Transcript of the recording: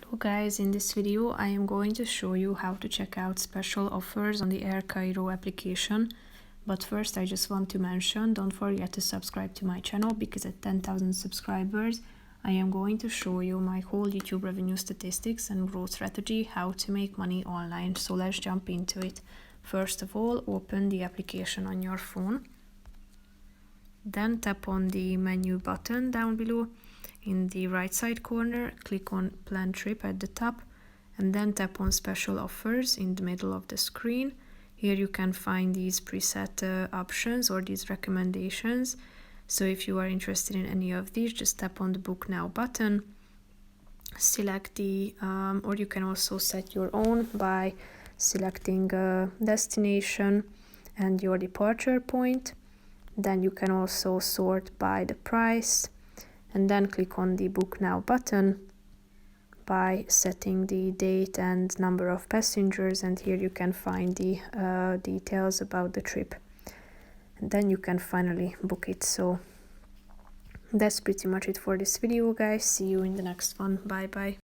Hello guys, in this video I am going to show you how to check out special offers on the Air Cairo application. But first I just want to mention, don't forget to subscribe to my channel because at 10,000 subscribers I am going to show you my whole YouTube revenue statistics and growth strategy, how to make money online. So let's jump into it. First of all, open the application on your phone. Then tap on the menu button down below. In the right side corner, click on Plan Trip at the top and then tap on Special Offers in the middle of the screen. Here you can find these preset options or these recommendations. So if you are interested in any of these, just tap on the Book Now button. Select the, or you can also set your own by selecting a destination and your departure point. Then you can also sort by the price. And then click on the Book Now button by setting the date and number of passengers, and here you can find the details about the trip. And then you can finally book it. So that's pretty much it for this video, guys. See you in the next one. Bye bye.